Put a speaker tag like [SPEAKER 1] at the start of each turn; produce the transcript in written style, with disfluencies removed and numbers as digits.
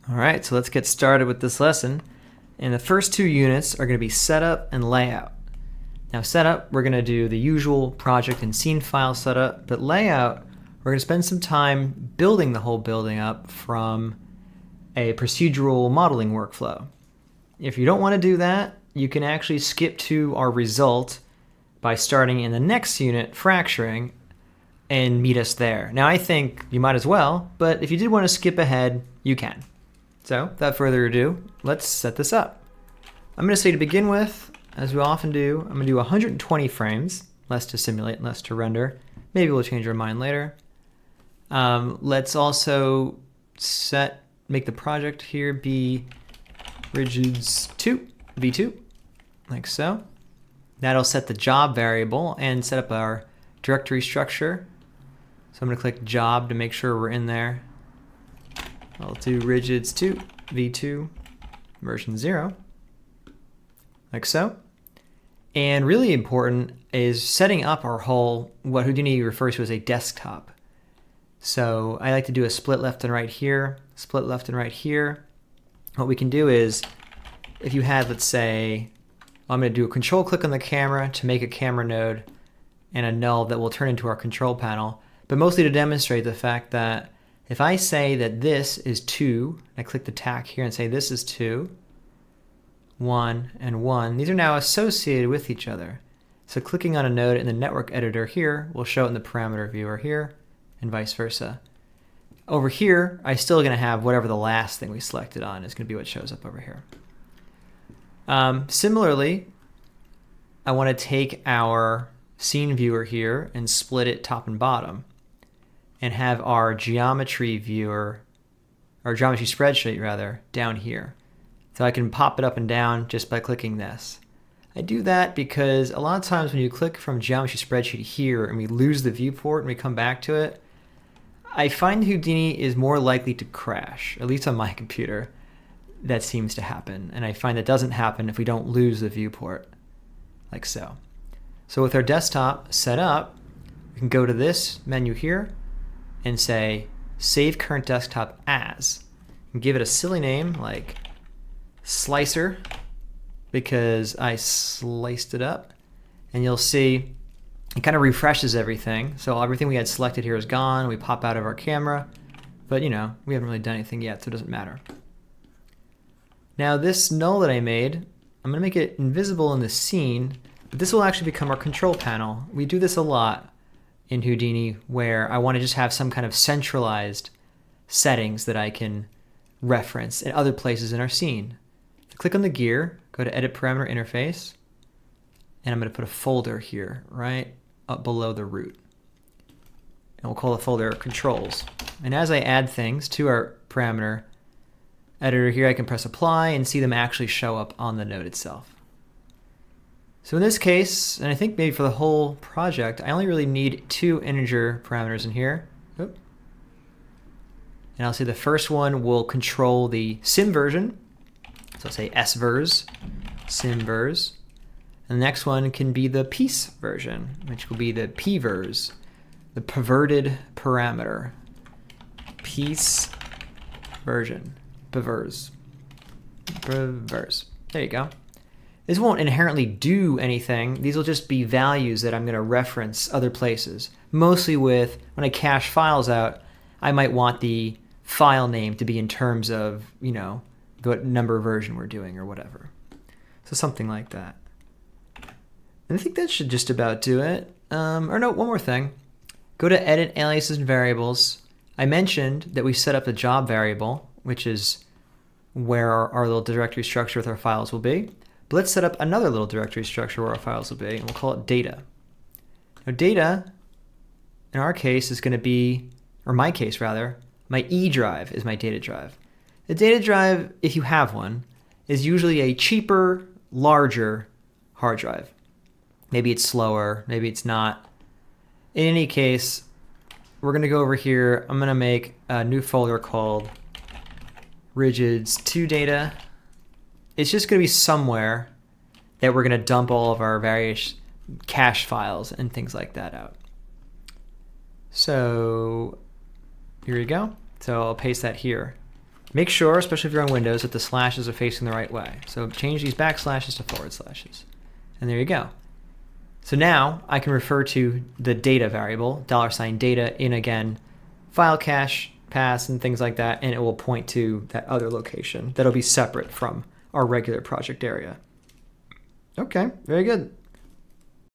[SPEAKER 1] All right, so let's get started with this lesson. And the first two units are going to be setup and layout. Now setup, we're going to do the usual project and scene file setup, but layout, we're going to spend some time building the whole building up from a procedural modeling workflow. If you don't want to do that, you can actually skip to our result by starting in the next unit, fracturing, and meet us there. Now I think you might as well, but if you did want to skip ahead, you can. So without further ado, let's set this up. I'm going to say to begin with, as we often do, I'm going to do 120 frames, less to simulate, less to render. Maybe we'll change our mind later. Let's also make the project here be rigids2, v2, like so. That'll set the job variable and set up our directory structure. So I'm going to click job to make sure we're in there. I'll do rigids2, v2, version 0, like so. And really important is setting up our whole, what Houdini refers to as a desktop. So I like to do a split left and right here, split left and right here. What we can do is, if you had, let's say, I'm going to do a control click on the camera to make a camera node and a null that will turn into our control panel, but mostly to demonstrate the fact that if I say that this is 2, I click the tack here and say this is 2, 1, and 1, these are now associated with each other. So clicking on a node in the network editor here will show it in the parameter viewer here, and vice versa. Over here, I'm still going to have whatever the last thing we selected on is going to be what shows up over here. Similarly, I want to take our scene viewer here and split it top and bottom, and have our geometry viewer, or geometry spreadsheet rather, down here. So I can pop it up and down just by clicking this. I do that because a lot of times when you click from geometry spreadsheet here and we lose the viewport and we come back to it, I find Houdini is more likely to crash, at least on my computer. That seems to happen, and I find that doesn't happen if we don't lose the viewport, like so. So with our desktop set up, we can go to this menu here and say save current desktop as, and give it a silly name like slicer because I sliced it up, and you'll see it kind of refreshes everything. So everything we had selected here is gone. We pop out of our camera, but you know, we haven't really done anything yet, so it doesn't matter. Now this null that I made, I'm going to make it invisible in the scene, but this will actually become our control panel. We do this a lot in Houdini where I want to just have some kind of centralized settings that I can reference in other places in our scene. Click on the gear, go to Edit Parameter Interface, and I'm going to put a folder here, right up below the root. And we'll call the folder Controls. And as I add things to our parameter editor here, I can press Apply and see them actually show up on the node itself. So in this case, and I think maybe for the whole project, I only really need 2 integer parameters in here. Oop. And I'll say the first one will control the sim version. So I'll say svers, simvers. And the next one can be the piece version, which will be the pvers, the perverted parameter. Piece version, pervers. There you go. This won't inherently do anything. These will just be values that I'm going to reference other places. Mostly with, when I cache files out, I might want the file name to be in terms of, you know, what number version we're doing or whatever. So something like that. And I think that should just about do it. Or no, one more thing. Go to Edit Aliases and Variables. I mentioned that we set up the job variable, which is where our little directory structure with our files will be. But let's set up another little directory structure where our files will be, and we'll call it data. Now data, in our case, is going to be, or my case rather, my E drive is my data drive. The data drive, if you have one, is usually a cheaper, larger hard drive. Maybe it's slower, maybe it's not. In any case, we're going to go over here. I'm going to make a new folder called rigids2 data. It's just going to be somewhere that we're going to dump all of our various cache files and things like that out. So here we go. So I'll paste that here. Make sure, especially if you're on Windows, that the slashes are facing the right way. So change these backslashes to forward slashes. And there you go. So now I can refer to the data variable, $data in, again, file cache, paths, and things like that, and it will point to that other location that'll be separate from our regular project area. Okay, very good.